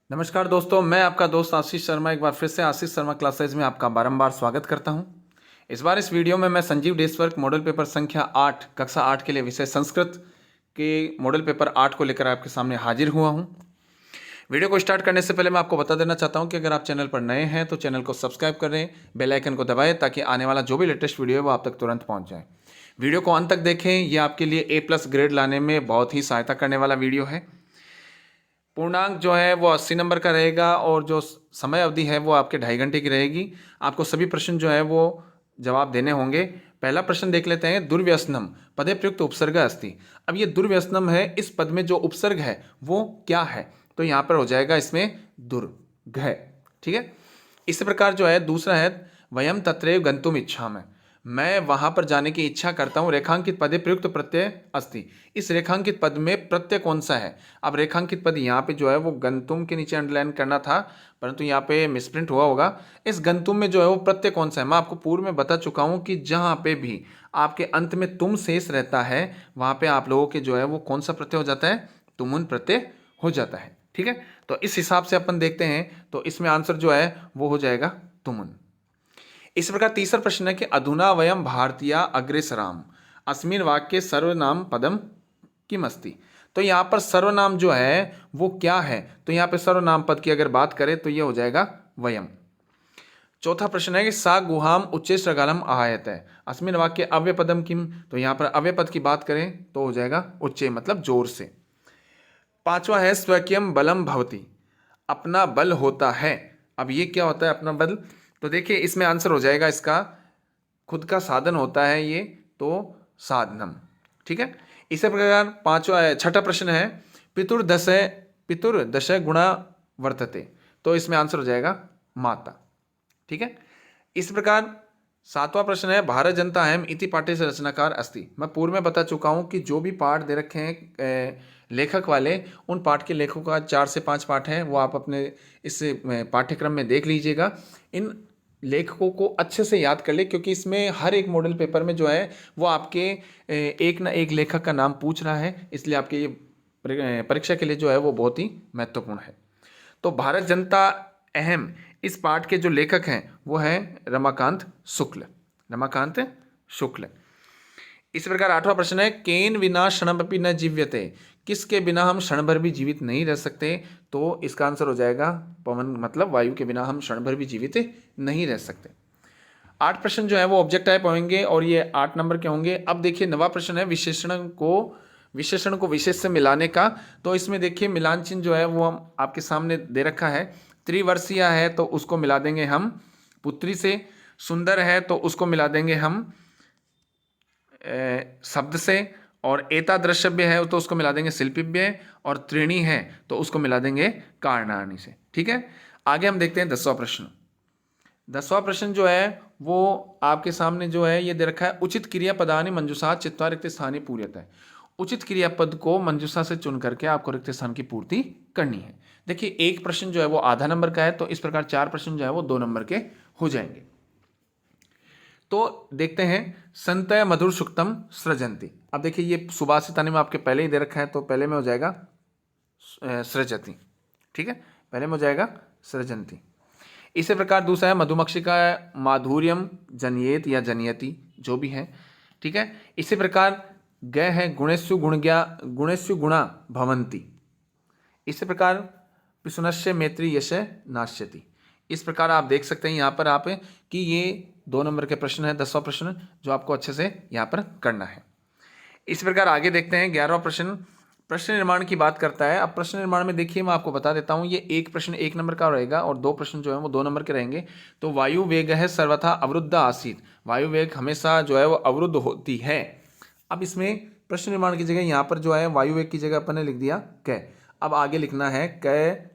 नमस्कार दोस्तों, मैं आपका दोस्त आशीष शर्मा एक बार फिर से आशीष शर्मा क्लासेज में आपका बारंबार स्वागत करता हूं। इस बार इस वीडियो में मैं संजीव डेस्कवर्क मॉडल पेपर संख्या 8 कक्षा 8 के लिए विषय संस्कृत के मॉडल पेपर 8 को लेकर आपके सामने हाजिर हुआ हूं। वीडियो को स्टार्ट करने से पहले मैं आपको बता देना चाहता हूं कि अगर आप चैनल पर नए हैं तो चैनल को सब्सक्राइब करें, बेल आइकन को दबाएं ताकि आने वाला जो भी लेटेस्ट वीडियो है वो आप तक तुरंत पहुँच जाए। वीडियो को अंत तक देखें, यह आपके लिए A+ ग्रेड लाने में बहुत ही सहायता करने वाला वीडियो है। पूर्णांक जो है वो 80 नंबर का रहेगा और जो समय अवधि है वो आपके 2.5 घंटे की रहेगी। आपको सभी प्रश्न जो है वो जवाब देने होंगे। पहला प्रश्न देख लेते हैं। दुर्व्यसनम पदे प्रयुक्त उपसर्ग अस्ति। अब ये दुर्व्यसनम है, इस पद में जो उपसर्ग है वो क्या है? तो यहाँ पर हो जाएगा इसमें दुर्घ। ठीक है। इसी प्रकार जो है दूसरा है वयम तत्रैव गंतुम इच्छामि। मैं वहां पर जाने की इच्छा करता हूं। रेखांकित पदे प्रयुक्त प्रत्यय अस्ति। इस रेखांकित पद में प्रत्यय कौन सा है? अब रेखांकित पद यहाँ पे जो है वो गंतुम के नीचे अंडरलाइन करना था, परंतु यहाँ पे मिसप्रिंट हुआ होगा। इस गंतुम में जो है वो प्रत्यय कौन सा है? मैं आपको पूर्व में बता चुका हूँ कि जहाँ पे भी आपके अंत में तुम शेष रहता है वहाँ पे आप लोगों के जो है वो कौन सा प्रत्यय हो जाता है? तुमुन प्रत्यय हो जाता है। ठीक है, तो इस हिसाब से अपन देखते हैं तो इसमें आंसर जो है वो हो जाएगा तुमुन। इस प्रकार तीसरा प्रश्न है कि अधुना वयम भारतीया अग्रेसराम अस्मिन वाक्य सर्वनाम पदम किम अस्ति। तो यहाँ पर सर्वनाम जो है वो क्या है? तो यहाँ पे सर्वनाम पद की अगर बात करें तो ये हो जाएगा वयम। चौथा प्रश्न है कि सा गुहाम उच्चे श्रगालम आहायत है अस्मिन वाक्य अव्यय पदम किम। तो यहाँ पर अव्यय पद की बात करें तो हो जाएगा उच्चे, मतलब जोर से। पांचवा है स्वकीयम बलम भवति, अपना बल होता है। अब ये क्या होता है अपना बल? तो देखिए इसमें आंसर हो जाएगा इसका खुद का साधन होता है ये, तो साधनम। ठीक है। इसी प्रकार छठा प्रश्न है पितुर्दश गुणा वर्तते। तो इसमें आंसर हो जाएगा माता। ठीक है। इस प्रकार सातवां प्रश्न है भारत जनता अहम इति पाठ्य से रचनाकार अस्ति। मैं पूर्व में बता चुका हूं कि जो भी पाठ दे रखे हैं लेखक वाले, उन पाठ के लेखकों का 4 से 5 पाठ हैं, वो आप अपने इस पाठ्यक्रम में देख लीजिएगा। इन लेखकों को अच्छे से याद कर ले, क्योंकि इसमें हर एक मॉडल पेपर में जो है वो आपके एक ना एक लेखक का नाम पूछ रहा है, इसलिए आपके ये परीक्षा के लिए जो है वो बहुत ही महत्वपूर्ण है। तो भारत जनता अहम इस पाठ के जो लेखक हैं वो हैं रमाकांत शुक्ल। रमाकांत शुक्ल। इस प्रकार आठवां प्रश्न है केन विना क्षणमपि न जीव्यते। किसके बिना हम क्षण भर भी जीवित नहीं रह सकते? तो इसका आंसर हो जाएगा पवन, मतलब वायु के बिना हम क्षण भर भी जीवित नहीं रह सकते। 8 प्रश्न जो है वो ऑब्जेक्ट टाइप होंगे और ये 8 नंबर के होंगे। अब देखिए 9वां प्रश्न है विशेषण को विशेष से मिलाने का। तो इसमें देखिए मिलान चिन्ह जो है वो हम आपके सामने दे रखा है। त्रिवर्षीय है तो उसको मिला देंगे हम पुत्री से, सुंदर है तो उसको मिला देंगे हम शब्द से, और एता द्रष्टव्य है तो उसको मिला देंगे शिल्पिव्य, और त्रिणी है तो उसको मिला देंगे कारणानी से। ठीक है। आगे हम देखते हैं 10वां प्रश्न। 10वां प्रश्न जो है वो आपके सामने जो है ये दे रखा है उचित क्रियापदानि मंजूषा चित्वा रिक्त स्थानी पूर्यत है। उचित क्रियापद को मंजूषा से चुन करके आपको रिक्त स्थान की पूर्ति करनी है। देखिए एक प्रश्न जो है वो आधा नंबर का है, तो इस प्रकार 4 प्रश्न जो है वो 2 नंबर के हो जाएंगे। तो देखते हैं संतय मधुर सुक्तम सृजंती। अब देखिए ये सुभाषितानि में आपके पहले ही दे रखा है, तो पहले में हो जाएगा सृजति। ठीक है, पहले में हो जाएगा सृजंती। इसी प्रकार दूसरा है मधुमक्षिका माधुर्यम जनियेत या जनियति, जो भी है। ठीक है। इसी प्रकार ग है गुणेषु गुणा भवंती। इसी प्रकार पिशुनस्य मैत्री यश नाश्यति। इस प्रकार आप देख सकते हैं यहाँ पर आप कि ये 2 नंबर के प्रश्न है, 10वां प्रश्न जो आपको अच्छे से यहाँ पर करना है। इस प्रकार आगे देखते हैं 11वां प्रश्न। प्रश्न निर्माण की बात करता है। अब प्रश्न निर्माण में देखिए मैं आपको बता देता हूँ, ये एक प्रश्न 1 नंबर का रहेगा और 2 प्रश्न जो है वो 2 नंबर के रहेंगे। तो वायु वेग है सर्वथा अवरुद्ध आसीत। वायु वेग हमेशा जो है वो अवरुद्ध होती है। अब इसमें प्रश्न निर्माण की जगह यहाँ पर जो है वायु वेग की जगह अपन ने लिख दिया क। अब आगे लिखना है क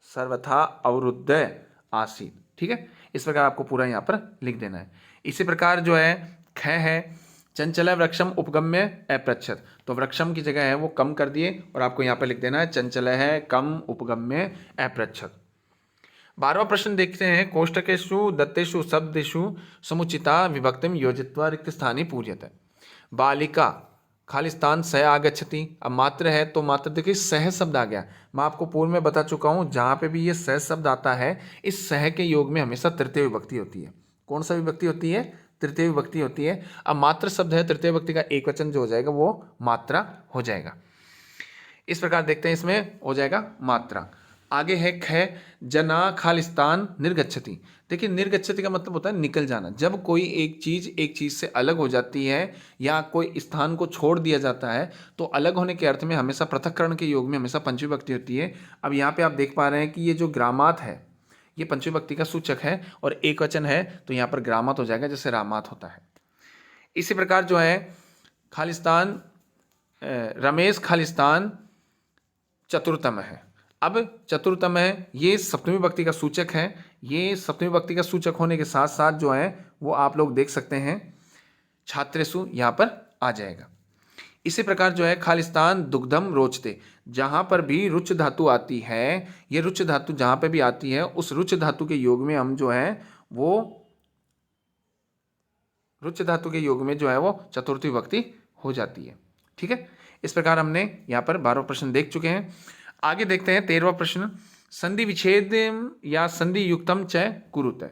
सर्वथा अवरुद्ध आसीत। ठीक है, इस प्रकार आपको पूरा यहाँ पर लिख देना है। इसी प्रकार जो है ख है चंचल वृक्षम उपगम्य अप्रच्छत। तो वृक्षम की जगह है वो कम कर दिए और आपको यहाँ पर लिख देना है चंचल है कम उपगम्य अप्रच्छत। 12वां प्रश्न देखते हैं कोष्टकेषु दत्तेषु शब्देषु समुचिता विभक्तिम योजित्वा रिक्त स्थाने पूर्यते। बालिका खालिस्तान सह आगच्छति। अब मात्र है तो मात्र देखिए सह शब्द आ गया। मैं आपको पूर्व में बता चुका हूँ, जहाँ पे भी ये सह शब्द आता है, इस सह के योग में हमेशा तृतीय विभक्ति होती है। कौन सा विभक्ति होती है? तृतीय विभक्ति होती है। अब मात्र शब्द है, तृतीय विभक्ति का एक वचन जो हो जाएगा वो मात्रा हो जाएगा। इस प्रकार देखते हैं, इसमें हो जाएगा मात्रा। आगे है ख, जना खालिस्तान निर्गच्छति। देखिए निर्गच्छति का मतलब होता है निकल जाना। जब कोई एक चीज़ से अलग हो जाती है या कोई स्थान को छोड़ दिया जाता है तो अलग होने के अर्थ में हमेशा पृथक्करण के योग में हमेशा पंचमी विभक्ति होती है। अब यहाँ पे आप देख पा रहे हैं कि ये जो ग्रामात है ये पंचमी विभक्ति का सूचक है और एक वचन है तो यहाँ पर ग्रामात हो जाएगा, जैसे रामात होता है। इसी प्रकार जो है खालिस्तान, रमेश खालिस्तान चतुर्थम है। अब चतुर्थम है ये सप्तमी विभक्ति का सूचक है। ये सप्तमी विभक्ति का सूचक होने के साथ साथ जो है वो आप लोग देख सकते हैं छात्रेषु यहाँ पर आ जाएगा। इसी प्रकार जो है खालिस्तान दुग्धम रोचते, जहाँ पर भी रुच धातु आती है, ये रुच धातु जहाँ पर भी आती है उस रुच धातु के योग में हम जो है वो रुच धातु के योग में जो है वो चतुर्थी विभक्ति हो जाती है। ठीक है, इस प्रकार हमने यहाँ पर 12 प्रश्न देख चुके हैं। आगे देखते हैं 13वां प्रश्न, संधि विच्छेद या संधि युक्तम च कुरुत।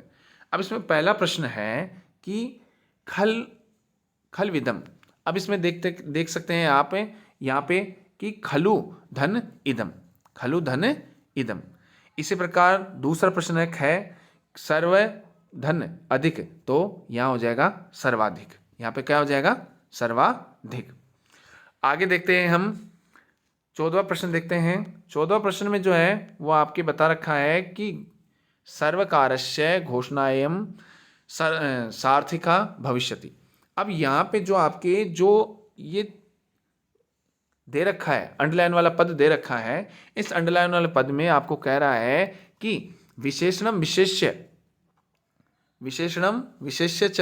अब इसमें पहला प्रश्न है कि खल विदम। अब इसमें देख सकते हैं आप यहाँ पे कि खलु धन इदम, खलु धन इदम। इसी प्रकार दूसरा प्रश्न है ख, सर्व धन अधिक, तो यहाँ हो जाएगा सर्वाधिक। यहाँ पे क्या हो जाएगा? सर्वाधिक। आगे देखते हैं हम 14वां प्रश्न देखते हैं। 14वां प्रश्न में जो है वो आपके बता रखा है कि सर्वकारस्य घोषणाएं सार्थिका भविष्यति। अब यहाँ पे जो आपके जो ये दे रखा है अंडरलाइन वाला पद दे रखा है, इस अंडरलाइन वाले पद में आपको कह रहा है कि विशेषणम विशेष्य च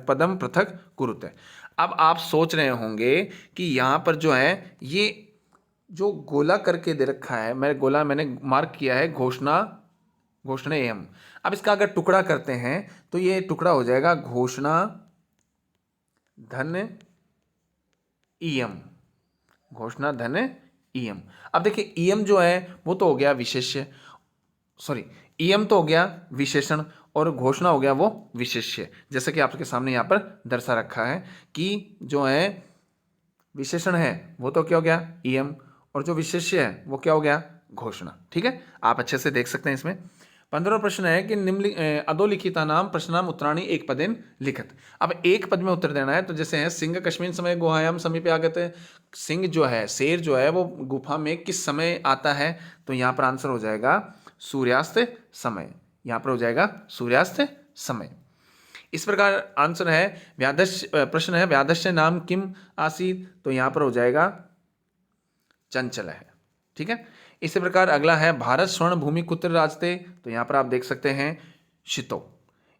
पदम पृथक कुरुते। अब आप सोच रहे होंगे कि यहाँ पर जो है ये जो गोला करके दे रखा है, मैंने मार्क किया है घोषणा एम। अब इसका अगर टुकड़ा करते हैं तो ये टुकड़ा हो जाएगा घोषणा धन ईयम, घोषणा धन ईयम। अब देखिए ईयम जो है वो तो हो गया ईयम तो हो गया विशेषण और घोषणा हो गया वो विशेष्य। जैसे कि आपके सामने यहाँ पर दर्शा रखा है कि जो है विशेषण है वो तो क्या हो गया? ईयम, और जो विशेष्य है वो क्या हो गया? घोषणा। ठीक है, आप अच्छे से देख सकते हैं इसमें। 15वां प्रश्न है कि अधोलिखिता नाम प्रश्नाम उत्तराणी एक पदेन लिखत। अब एक पद में उत्तर देना है, तो जैसे है सिंह कश्मीर समय गुहायाम समीपे आगत है। सिंह जो है, शेर जो है वो गुफा में किस समय आता है? तो यहाँ पर आंसर हो जाएगा सूर्यास्त समय। यहाँ पर हो जाएगा सूर्यास्त समय। इस प्रकार आंसर है प्रश्न है व्याधस्य नाम किम आसीत, तो यहाँ पर हो जाएगा चंचल है। ठीक है, इसी प्रकार अगला है भारत स्वर्ण भूमि कुत्र राजते, तो यहाँ पर आप देख सकते हैं शितो।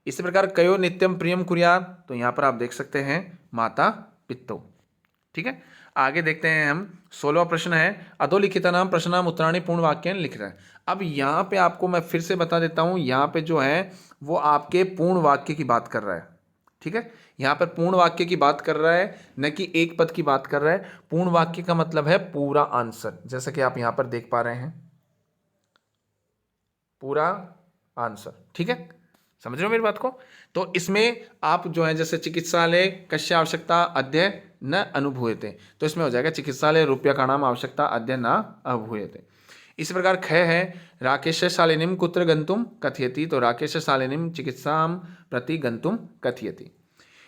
इसी प्रकार कयो नित्यम प्रियम कुर्यात, तो यहाँ पर आप देख सकते हैं माता पित्तो। ठीक है, आगे देखते हैं हम 16वां प्रश्न है अधोलिखिता नाम प्रश्नाम उत्तराणी पूर्ण वाक्य लिख रहे हैं। अब यहाँ पे आपको मैं फिर से बता देता हूँ, यहाँ पे जो है वो आपके पूर्ण वाक्य की बात कर रहा है। ठीक है, यहाँ पर पूर्ण वाक्य की बात कर रहा है, न कि एक पद की बात कर रहा है। पूर्ण वाक्य का मतलब है पूरा आंसर, जैसा कि आप यहाँ पर देख पा रहे हैं पूरा आंसर। ठीक है, समझ रहे हो मेरी बात को? तो इसमें आप जो है जैसे चिकित्सालय कस्य आवश्यकता अद्य न अनुभूयते, तो इसमें हो जाएगा चिकित्सालय रुपया का नाम आवश्यकता अद्य न अभूयते। इसी प्रकार ख है राकेश शालिनीम कुत्र गंतुम कथयति, तो राकेश शालिनीम चिकित्साम प्रति गंतुम कथयति।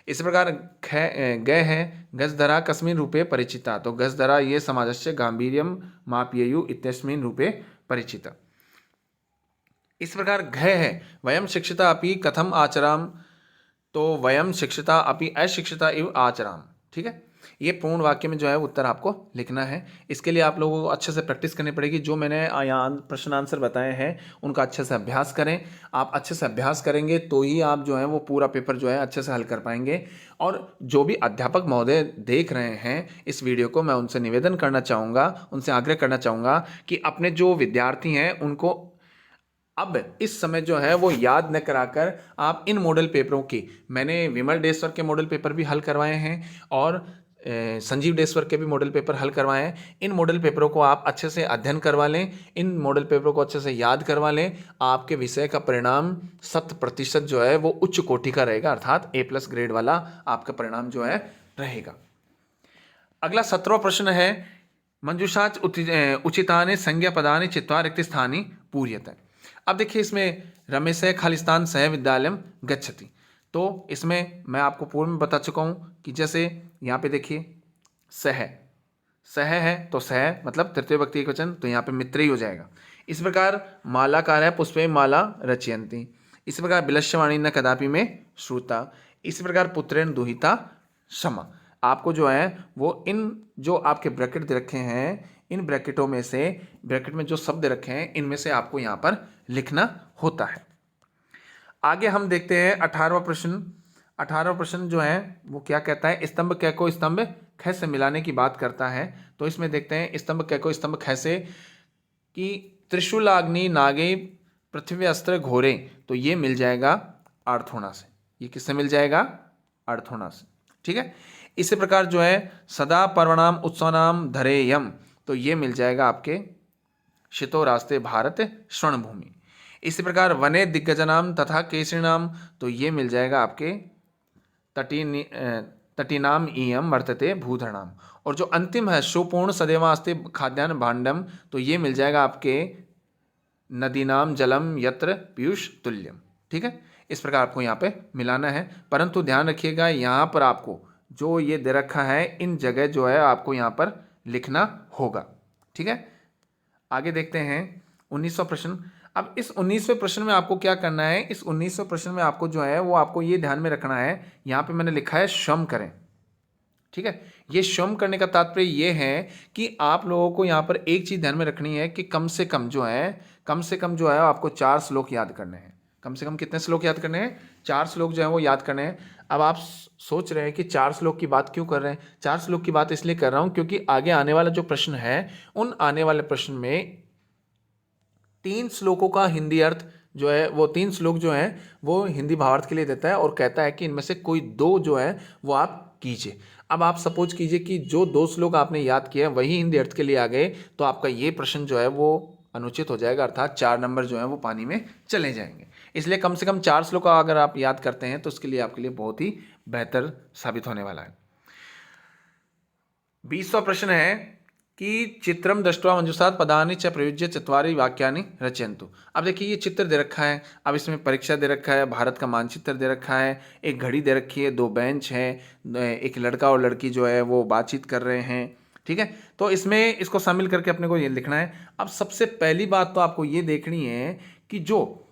इसी प्रकार ग है गजधरा कस्मिन् रूपे परिचिता, तो गजधरा ये समाजस्य गांभीर्यम मापयेयु इत्यस्मिन् रूपे परिचिता। इस प्रकार घ है वयम शिक्षिता अपि कथम आचराम, तो वयम शिक्षिता अपि अशिक्षिता इव आचराम। ठीक है, ये पूर्ण वाक्य में जो है उत्तर आपको लिखना है। इसके लिए आप लोगों को अच्छे से प्रैक्टिस करनी पड़ेगी। जो मैंने यहाँ प्रश्न आंसर बताए हैं उनका अच्छे से अभ्यास करें। आप अच्छे से अभ्यास करेंगे तो ही आप जो है वो पूरा पेपर जो है अच्छे से हल कर पाएंगे। और जो भी अध्यापक महोदय देख रहे हैं इस वीडियो को, मैं उनसे निवेदन करना चाहूँगा, उनसे आग्रह करना चाहूँगा कि अपने जो विद्यार्थी हैं उनको अब इस समय जो है वो याद न कराकर आप इन मॉडल पेपरों की, मैंने विमल डेश्वर के मॉडल पेपर भी हल करवाए हैं और संजीव डेसवर्क के भी मॉडल पेपर हल करवाए हैं। इन मॉडल पेपरों को आप अच्छे से अध्ययन करवा लें, इन मॉडल पेपरों को अच्छे से याद करवा लें। आपके विषय का परिणाम 100% जो है वो उच्च कोटि का रहेगा, अर्थात A+ ग्रेड वाला आपका परिणाम जो है रहेगा। अगला 17वां प्रश्न है, मंजूषाच उचितानि संज्ञा पदानि चित्वा रिक्त स्थानी पूर्यते। अब देखिए इसमें रमेश खालिस्तान सह विद्यालयम गच्छति, तो इसमें मैं आपको पूर्व में बता चुका हूँ कि जैसे यहाँ पे देखिए सह सह है तो सह मतलब तृतीय व्यक्ति एकवचन, तो यहाँ पे मित्र ही हो जाएगा। इस प्रकार मालाकार है पुष्पे माला रचयन्ति। इस प्रकार विलक्ष्यवाणी न कदापि में श्रुता। इस प्रकार पुत्रेण दुहिता क्षमा। आपको जो है वो इन जो आपके ब्रैकेट दे रखे हैं, इन ब्रैकेटों में से ब्रैकेट में जो शब्द रखे हैं इनमें से आपको यहाँ पर लिखना होता है। आगे हम देखते हैं 18वां प्रश्न। 18वां प्रश्न जो है वो क्या कहता है, स्तंभ कै को स्तंभ ख से मिलाने की बात करता है। तो इसमें देखते हैं स्तंभ कै को स्तंभ ख से कि त्रिशूलाग्नि नागे पृथ्वी अस्त्र घोरे, तो ये मिल जाएगा अर्थोणा से। ये किससे मिल जाएगा? अर्थोणा से। ठीक है। इसी प्रकार जो है सदा पर्वणाम उत्सवनाम धरेयम, तो ये मिल जाएगा आपके शितो रास्ते भारत स्वर्णभूमि। इसी प्रकार वने दिग्गजनाम तथा केसरीनाम, तो ये मिल जाएगा आपके तटीनाम इयम वर्तते भूधरणाम। और जो अंतिम है सुपूर्ण सदैवास्ते खाद्यान्न भांडम, तो ये मिल जाएगा आपके नदीनाम जलम यत्र पीयूष तुल्यम। ठीक है। इस प्रकार आपको यहाँ पे मिलाना है, परंतु ध्यान रखिएगा यहाँ पर आपको जो ये दे रखा है इन जगह जो है आपको यहाँ पर लिखना होगा। ठीक है। आगे देखते हैं 19वां प्रश्न। अब इस 19वें प्रश्न में आपको क्या करना है, इस 19वें प्रश्न में आपको जो है वो आपको ये ध्यान में रखना है, यहाँ पे मैंने लिखा है श्रम करें। ठीक है। ये श्रम करने का तात्पर्य ये है कि आप लोगों को यहाँ पर एक चीज़ ध्यान में रखनी है कि कम से कम जो है आपको 4 श्लोक याद करने हैं। कम से कम कितने श्लोक याद करने हैं? 4 श्लोक जो है वो याद करने हैं। अब आप सोच रहे हैं कि 4 श्लोक की बात क्यों कर रहे हैं? 4 श्लोक की बात इसलिए कर रहा हूँ क्योंकि आगे आने वाला जो प्रश्न है उन आने वाले प्रश्न में 3 श्लोकों का हिंदी अर्थ जो है वो 3 श्लोक जो है वो हिंदी भावार्थ के लिए देता है और कहता है कि इनमें से कोई 2 जो है वो आप कीजिए। अब आप सपोज कीजिए कि जो 2 श्लोक आपने याद किए वही हिंदी अर्थ के लिए आ गए, तो आपका ये प्रश्न जो है वो अनुचित हो जाएगा, अर्थात 4 नंबर जो है वो पानी में चले जाएंगे। इसलिए कम से कम 4 श्लोक अगर आप याद करते हैं तो उसके लिए आपके लिए बहुत ही बेहतर साबित होने वाला है। 20वां प्रश्न है कि चित्रम दृष्ट्वा मंजूषात् पदानि च प्रयुज्य चत्वारि वाक्यानि रचयन्तु। अब देखिए ये चित्र दे रखा है, अब इसमें परीक्षा दे रखा है, भारत का मानचित्र दे रखा है, एक घड़ी दे रखी है, 2 बेंच है, एक लड़का और लड़की जो है वो बातचीत कर रहे हैं। ठीक है। तो इसमें इसको शामिल करके अपने को ये लिखना है। अब सबसे पहली बात तो आपको ये देखनी है कि जो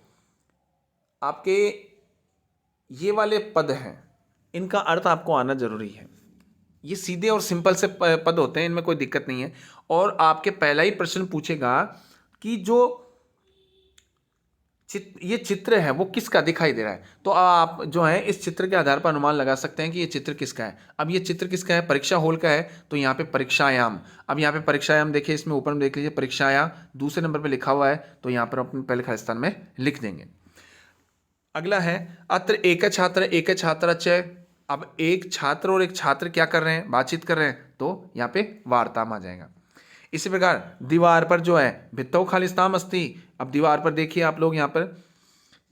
आपके ये वाले पद हैं इनका अर्थ आपको आना जरूरी है। ये सीधे और सिंपल से पद होते हैं, इनमें कोई दिक्कत नहीं है। और आपके पहला ही प्रश्न पूछेगा कि जो ये चित्र है वो किसका दिखाई दे रहा है, तो आप जो है इस चित्र के आधार पर अनुमान लगा सकते हैं कि ये चित्र किसका है। अब ये चित्र किसका है? परीक्षा हॉल का है, तो यहाँ पे परीक्षायाम। अब यहाँ पे परीक्षायाम देखिए, इसमें ऊपर में देख लीजिए परीक्षाया दूसरे नंबर पे लिखा हुआ है, तो यहाँ पर अपने पहले खाली स्थान में लिख देंगे। अगला है अत्र एक छात्र च। अब एक छात्र और एक छात्र क्या कर रहे हैं? बातचीत कर रहे हैं, तो यहाँ पे वार्ताम आ जाएगा। इसी प्रकार दीवार पर जो है भित्तौ खालिस्ताम अस्ति। अब दीवार पर देखिए आप लोग, यहाँ पर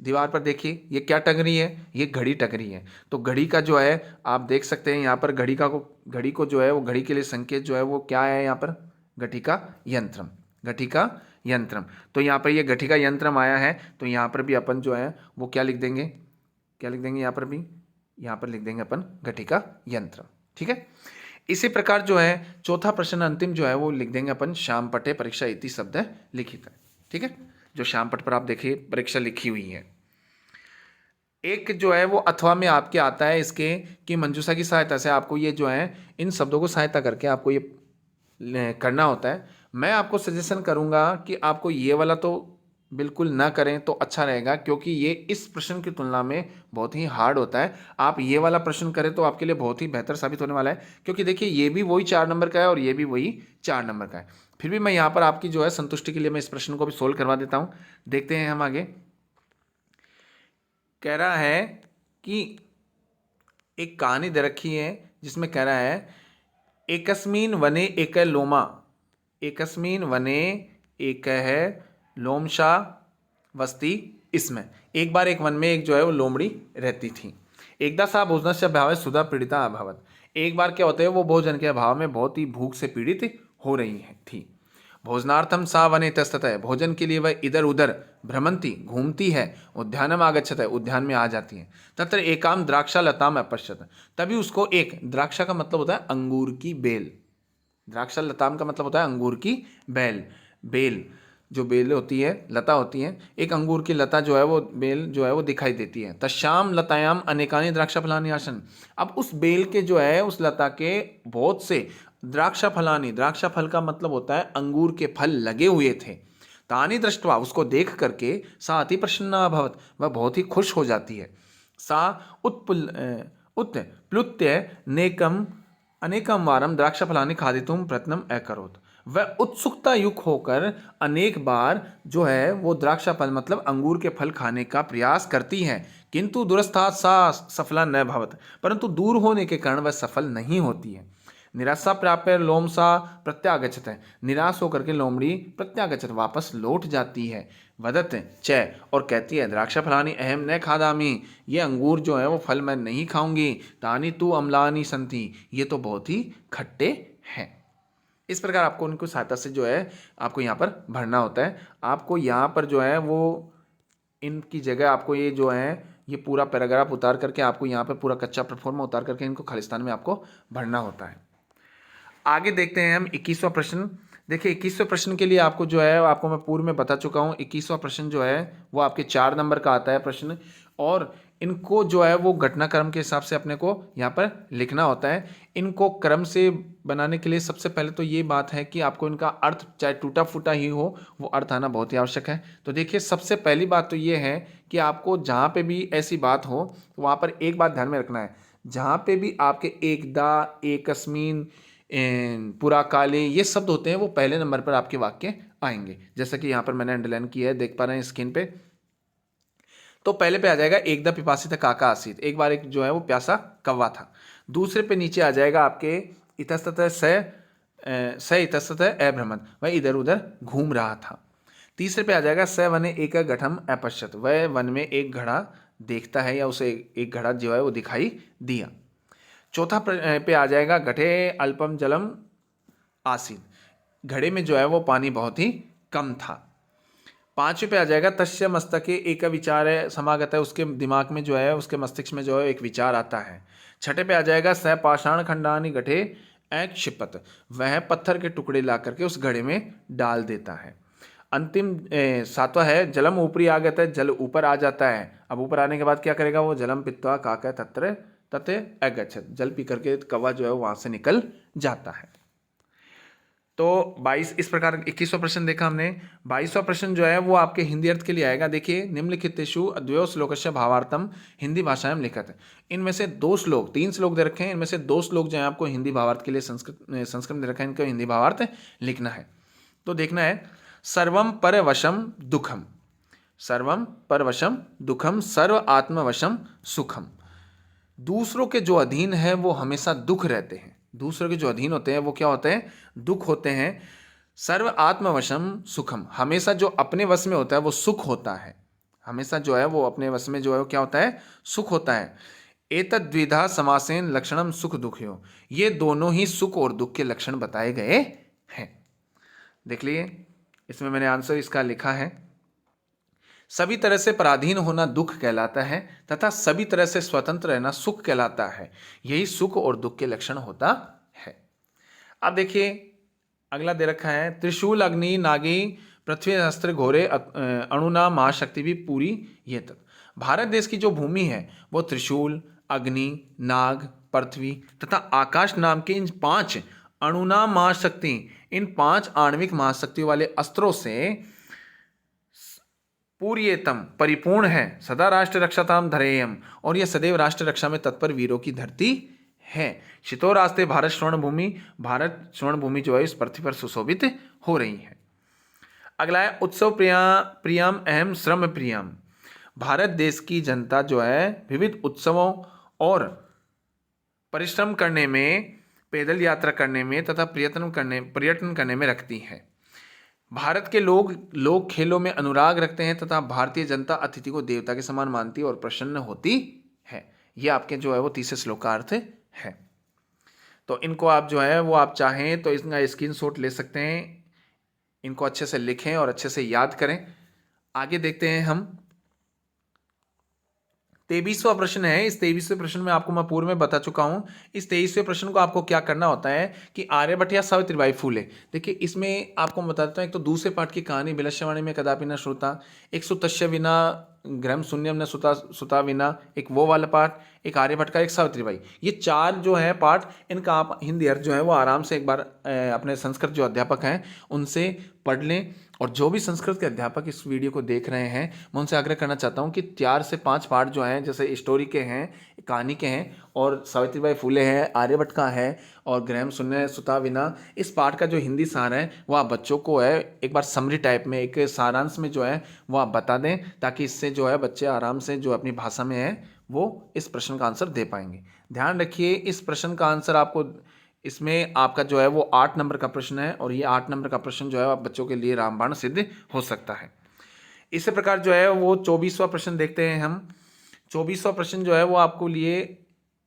दीवार पर देखिए ये क्या टंग रही है? ये घड़ी टंग रही है। तो घड़ी का जो है आप देख सकते हैं यहाँ पर घड़ी को जो है वो घड़ी के लिए संकेत जो है वो क्या है यहाँ पर? घटिका यंत्रम। घटिका यंत्रम। तो यहाँ पर ये घटिका यंत्रम आया है, तो यहाँ पर भी अपन जो है वो क्या लिख देंगे? क्या लिख देंगे? यहाँ पर भी यहाँ पर लिख देंगे अपन घटिका यंत्रम। ठीक है। इसी प्रकार जो है चौथा प्रश्न अंतिम जो है वो लिख देंगे अपन श्याम पटे परीक्षा इति शब्द लिखित है। ठीक है। जो श्याम पट पर आप देखिए परीक्षा लिखी हुई है। एक जो है वो अथवा में आपके आता है इसके कि मंजूषा की सहायता से आपको ये जो है इन शब्दों को सहायता करके आपको ये करना होता है। मैं आपको सजेशन करूंगा कि आपको ये वाला तो बिल्कुल ना करें तो अच्छा रहेगा, क्योंकि ये इस प्रश्न की तुलना में बहुत ही हार्ड होता है। आप ये वाला प्रश्न करें तो आपके लिए बहुत ही बेहतर साबित होने वाला है, क्योंकि देखिए ये भी वही 4 नंबर का है और ये भी वही 4 नंबर का है। फिर भी मैं यहाँ पर आपकी जो है संतुष्टि के लिए मैं इस प्रश्न को भी सोल्व करवा देता हूँ। देखते हैं हम आगे। कह रहा है कि एक कहानी दे रखी है जिसमें कह रहा है एकस्मिन् वने एक लोमा, एकस्मिन् वने एक है लोमशा वस्ती इसमें। एक बार एक वन में एक जो है वो लोमड़ी रहती थी। एकदा सा भोजनस्य अभावे सुधा पीड़िता अभवत। एक बार क्या होता है, वो भोजन के अभाव में बहुत ही भूख से पीड़ित हो रही है थी। भोजनार्थम सा वने तस्ततः, भोजन के लिए वह इधर उधर भ्रमंती घूमती है। उद्यानम आगच्छत है, उद्यान में आ जाती है। तत्र एकाम द्राक्षा लताम अपश्यत, तभी उसको एक, द्राक्षा का मतलब होता है अंगूर की बेल, द्राक्षा लताम का मतलब होता है अंगूर की बेल, बेल जो बेल होती है, लता होती है, एक अंगूर की लता जो है वो बेल जो है वो दिखाई देती है। तश्याम लतायाम अनेकानि द्राक्षा फलानि आसन, अब उस बेल के जो है उस लता के बहुत से द्राक्षा फलानी, द्राक्षा फल का मतलब होता है अंगूर के फल लगे हुए थे। तानि दृष्टवा, उसको देख करके सा अति प्रसन्ना अभवत, वह बहुत ही खुश हो जाती है। सा उत्प्लुत्य नेकम अनेकम वारम द्राक्षा फलानि खादितुम प्रयत्नम अकरोत, वह उत्सुकता युक्त होकर अनेक बार जो है वो द्राक्षा फल मतलब अंगूर के फल खाने का प्रयास करती है। किंतु दुरस्थात सा सफला न भवत, परंतु दूर होने के कारण वह सफल नहीं होती है। निराशा प्राप्य लोमसा प्रत्यागच्छत है, निराश होकर के लोमड़ी प्रत्यागच्छत वापस लौट जाती है। वदत च, और कहती है द्राक्षा फलानी अहम न खादामी, ये अंगूर जो है वो फल मैं नहीं खाऊंगी। तानी तू अम्लानी संति, ये तो बहुत ही खट्टे हैं। इस प्रकार आपको उनको सहायता से जो है आपको यहाँ पर भरना होता है। आपको यहाँ पर जो है वो इनकी जगह आपको ये जो है ये पूरा पैराग्राफ उतार करके आपको यहाँ पर पूरा कच्चा प्रोफॉर्मा उतार करके इनको खालिस्तान में आपको भरना होता है। आगे देखते हैं हम 21वां प्रश्न। देखिए 21वें प्रश्न के लिए आपको जो है आपको मैं पूर्व में बता चुका हूँ। 21वां प्रश्न जो है वो आपके 4 नंबर का आता है प्रश्न, और इनको जो है वो घटनाक्रम के हिसाब से अपने को यहाँ पर लिखना होता है। इनको क्रम से बनाने के लिए सबसे पहले तो ये बात है कि आपको इनका अर्थ चाहे टूटा फूटा ही हो वो अर्थ आना बहुत ही आवश्यक है। तो देखिए सबसे पहली बात तो ये है कि आपको जहाँ पे भी ऐसी बात हो तो वहाँ पर एक बात ध्यान में रखना है, जहाँ पे भी आपके एकदा, एकस्मिन, पुरा काले ये शब्द होते हैं वो पहले नंबर पर आपके वाक्य आएंगे। जैसा कि यहाँ पर मैंने अंडरलाइन किया है, देख पा रहे हैं स्क्रीन पे। तो पहले पे आ जाएगा एकदा पिपासित काका आसित, एक बार एक जो है वो प्यासा कौवा था। दूसरे पे नीचे आ जाएगा आपके इतस्ततः स इतस्ततः अभ्रमण, वह इधर उधर घूम रहा था। तीसरे पे आ जाएगा स वने एक घटम अपश्यत, वह वन में एक घड़ा देखता है या उसे एक घड़ा जो है वो दिखाई दिया। चौथा पे आ जाएगा घटे अल्पम जलम आसीन, घड़े में जो है वो पानी बहुत ही कम था। पांचवें पे आ जाएगा तस्य मस्तके एक विचार है समागत है, उसके दिमाग में जो है उसके मस्तिष्क में जो है एक विचार आता है। छठे पे आ जाएगा स पाषाण खंडानी घटे एक क्षिपत, वह पत्थर के टुकड़े ला करके उस घड़े में डाल देता है। अंतिम सातवां है जलम ऊपरी आ गया है, जल ऊपर आ जाता है। अब ऊपर आने के बाद क्या करेगा वो, जलम पित्वा काका तत्र तथे अगच्छत, जल पी करके कौवा जो है वहां से निकल जाता है। तो 22 इस प्रकार 21वां प्रश्न देखा हमने। 22वां प्रश्न जो है वो आपके हिंदी अर्थ के लिए आएगा। देखिए निम्नलिखितेषु अद्वयो श्लोकस्य भावार्थम हिंदी भाषा में लिखित है। इनमें से 2 श्लोक, 3 श्लोक दे रखे हैं, इनमें से 2 श्लोक जो है आपको हिंदी भावार्थ के लिए संस्कृत में दे रखा है, इनको हिंदी भावार्थ लिखना है। तो देखना है सर्वम परवशम दुखम, सर्वम परवशम दुखम सर्व आत्मवशम सुखम, दूसरों के जो अधीन है वो हमेशा दुख रहते हैं, दूसरों के जो अधीन होते हैं वो क्या होते हैं, दुख होते हैं। सर्व आत्मवशम सुखम, हमेशा जो अपने वश में होता है वो सुख होता है, हमेशा जो है वो अपने वश में जो है वो क्या होता है, सुख होता है। एतद् द्विधा समासेन लक्षणम सुख दुखयो, ये दोनों ही सुख और दुख के लक्षण बताए गए हैं। देख लिए इसमें मैंने आंसर इसका लिखा है। सभी तरह से पराधीन होना दुख कहलाता है तथा सभी तरह से स्वतंत्र रहना सुख कहलाता है, यही सुख और दुख के लक्षण होता है। अब देखिए अगला दे रखा है त्रिशूल अग्नि नागी पृथ्वी अस्त्र घोरे अणुना महाशक्ति भी पूरी ये तक। भारत देश की जो भूमि है वो त्रिशूल, अग्नि, नाग, पृथ्वी तथा आकाश नाम के इन 5 अणुना महाशक्ति, इन 5 आणविक महाशक्तियों वाले अस्त्रों से पूर्यतम परिपूर्ण है। सदा राष्ट्र रक्षाताम धरेयम, और यह सदैव राष्ट्र रक्षा में तत्पर वीरों की धरती है। शितोरास्ते भारत स्वर्ण भूमि, भारत स्वर्ण भूमि जो है इस पृथ्वी पर सुशोभित हो रही है। अगला है उत्सव प्रियम अहम श्रम प्रियम, भारत देश की जनता जो है विविध उत्सवों और परिश्रम करने में पैदल यात्रा करने में तथा पर्यटन करने में रखती है। भारत के लोग खेलों में अनुराग रखते हैं तथा भारतीय जनता अतिथि को देवता के समान मानती है और प्रसन्न होती है। ये आपके जो है वो तीसरे श्लोक का अर्थ है। तो इनको आप जो है वो आप चाहें तो इसका स्क्रीनशॉट ले सकते हैं, इनको अच्छे से लिखें और अच्छे से याद करें। आगे देखते हैं हम 23वां प्रश्न है। इस 23वें प्रश्न में आपको मैं पूर्व में बता चुका हूं। इस 23वें प्रश्न को आपको क्या करना होता है कि आर्यभट्ट या सावित्रीबाई फूले, देखिए इसमें आपको मैं बताता हूं, एक तो दूसरे पाठ की कहानी विलस्यवाणी में कदापि न श्रुता, एक सुतस्य विना ग्रहम शून्यम न सुता विना, एक वो वाला पाठ, एक आर्यभट्ट का, एक सावित्रीबाई। ये चार जो है पाठ, इनका आप हिंदी अर्थ जो है वो आराम से एक बार अपने संस्कृत जो अध्यापक हैं उनसे पढ़ लें। और जो भी संस्कृत के अध्यापक इस वीडियो को देख रहे हैं मैं उनसे आग्रह करना चाहता हूं कि 4 से 5 पाठ जो हैं, जैसे स्टोरी के हैं, कहानी के हैं, और सावित्रीबाई फूले हैं, आर्यभट्ट का है, और ग्रहम शून्य सुता विना, इस पाठ का जो हिंदी सार है वो आप बच्चों को है एक बार समरी टाइप में, एक सारांश में जो है वो आप बता दें, ताकि इससे जो है बच्चे आराम से जो अपनी भाषा में है वो इस प्रश्न का आंसर दे पाएंगे। ध्यान रखिए इस प्रश्न का आंसर आपको, इसमें आपका जो है वो 8 नंबर का प्रश्न है, और ये 8 नंबर का प्रश्न जो है आप बच्चों के लिए रामबाण सिद्ध हो सकता है। इसी प्रकार जो है वो 24वां प्रश्न देखते हैं हम। 24वां प्रश्न जो है वो आपको लिए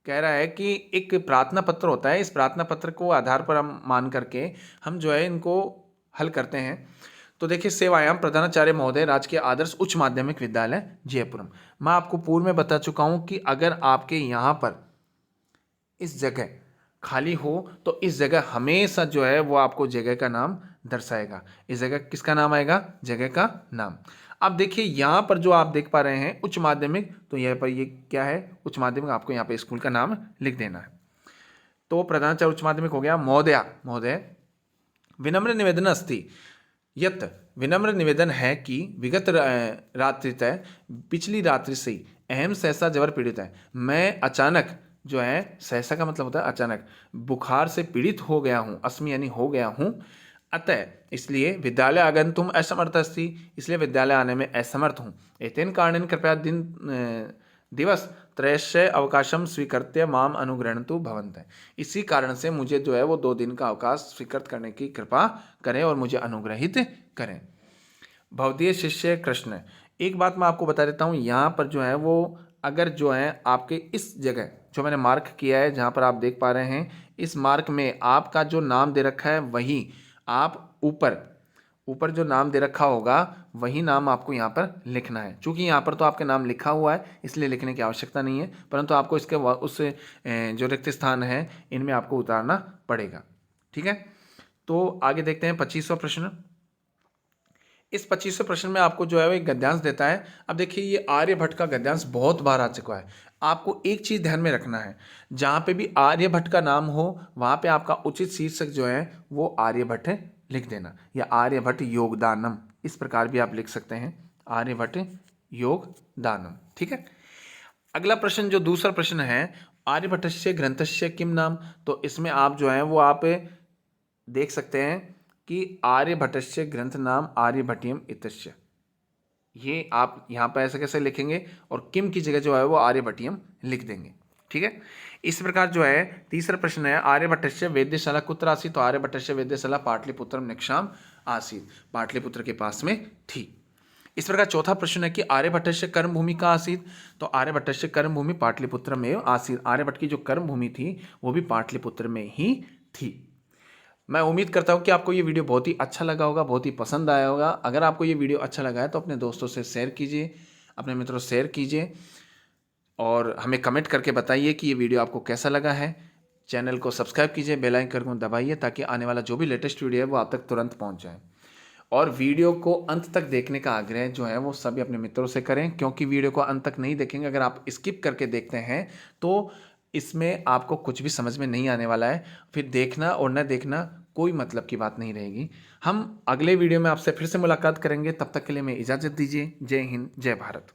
कह रहा है कि एक प्रार्थना पत्र होता है, इस प्रार्थना पत्र को आधार पर हम मान करके हम जो है इनको हल करते हैं। तो देखिए, सेवायाम प्रधानाचार्य महोदय, राजकीय आदर्श उच्च माध्यमिक विद्यालय जयपुरम। मैं आपको पूर्व में बता चुका हूं कि अगर आपके यहाँ पर इस जगह खाली हो तो इस जगह हमेशा जो है वो आपको जगह का नाम दर्शाएगा। इस जगह किसका नाम आएगा? जगह का नाम। अब देखिए यहाँ पर जो आप देख पा रहे हैं उच्च माध्यमिक, तो यहाँ पर ये क्या है? उच्च माध्यमिक। आपको यहाँ पे स्कूल का नाम लिख देना है। तो प्रधानाचार्य उच्च माध्यमिक हो गया। महोदय विनम्र निवेदन अस्ति यत, विनम्र निवेदन है कि विगत रात्रि तय, पिछली रात्रि से अहम सहसा जबर पीड़ित है। मैं अचानक जो है, सहसा का मतलब होता है अचानक, बुखार से पीड़ित हो गया हूँ। अस्मि यानी हो गया हूँ। अतः इसलिए विद्यालय आगंतुम असमर्थ अस्ति, इसलिए विद्यालय आने में असमर्थ हूँ। एतेन कारणेन कृपया दिवस त्रयस्य अवकाशम स्वीकृत्य माम अनुगृह्णन्तु भवन्तः, इसी कारण से मुझे जो है वो 2 दिन का अवकाश स्वीकृत करने की कृपा करें और मुझे अनुग्रहित करें। भवदीय शिष्य कृष्ण। एक बात मैं आपको बता देता हूँ, यहाँ पर जो है वो अगर जो है आपके इस जगह जो मैंने मार्क किया है, जहाँ पर आप देख पा रहे हैं, इस मार्क में आपका जो नाम दे रखा है वही आप ऊपर जो नाम दे रखा होगा वही नाम आपको यहाँ पर लिखना है। चूंकि यहाँ पर तो आपका नाम लिखा हुआ है इसलिए लिखने की आवश्यकता नहीं है, परंतु आपको इसके उस जो रिक्त स्थान है इनमें आपको उतारना पड़ेगा। ठीक है, तो आगे देखते हैं 25वां प्रश्न। इस 25वें प्रश्न में आपको जो है वो एक गद्यांश देता है। अब देखिए, ये आर्यभट्ट का गद्यांश बहुत बार आ चुका है। आपको एक चीज़ ध्यान में रखना है, जहाँ पे भी आर्यभट्ट का नाम हो वहाँ पे आपका उचित शीर्षक जो है वो आर्यभट्ट लिख देना, या आर्यभट्ट योगदानम, इस प्रकार भी आप लिख सकते हैं, आर्यभट्ट योगदानम। ठीक है, अगला प्रश्न जो दूसरा प्रश्न है, आर्यभट्टस्य ग्रंथस्य किम नाम, तो इसमें आप जो है वो आप देख सकते हैं कि आर्यभट्टस्य ग्रंथ नाम आर्यभट्टियम इत्यस्य। ये आप यहाँ पर ऐसे कैसे लिखेंगे, और किम की जगह जो है वो आर्यभट्टियम लिख देंगे। ठीक है, इस प्रकार जो है तीसरा प्रश्न है, आर्यभट्टस्य वेद्यशाला कुत्र आसीत्, तो आर्यभट्टस्य वेद्यशाला पाटलिपुत्रम निक्षाम आसीत्, पाटलिपुत्र के पास में थी। इस प्रकार चौथा प्रश्न है कि आर्यभट्टस्य कर्म भूमि कहाँ आसीत्, तो आर्यभट्टस्य कर्म भूमि पाटलिपुत्र में आसीत्। आर्यभट्ट की जो कर्म भूमि थी वो भी पाटलिपुत्र में ही थी। मैं उम्मीद करता हूँ कि आपको ये वीडियो बहुत ही अच्छा लगा होगा, बहुत ही पसंद आया होगा। अगर आपको ये वीडियो अच्छा लगा है तो अपने दोस्तों से शेयर कीजिए, अपने मित्रों से शेयर कीजिए, और हमें कमेंट करके बताइए कि ये वीडियो आपको कैसा लगा है। चैनल को सब्सक्राइब कीजिए, बेल आइकन को दबाइए, ताकि आने वाला जो भी लेटेस्ट वीडियो है वो आप तक तुरंत पहुँच जाए। और वीडियो को अंत तक देखने का आग्रह जो है वो सभी अपने मित्रों से करें, क्योंकि वीडियो को अंत तक नहीं देखेंगे, अगर आप स्किप करके देखते हैं तो इसमें आपको कुछ भी समझ में नहीं आने वाला है। फिर देखना और न देखना कोई मतलब की बात नहीं रहेगी। हम अगले वीडियो में आपसे फिर से मुलाकात करेंगे, तब तक के लिए मैं इजाज़त दीजिए। जय हिंद, जय भारत।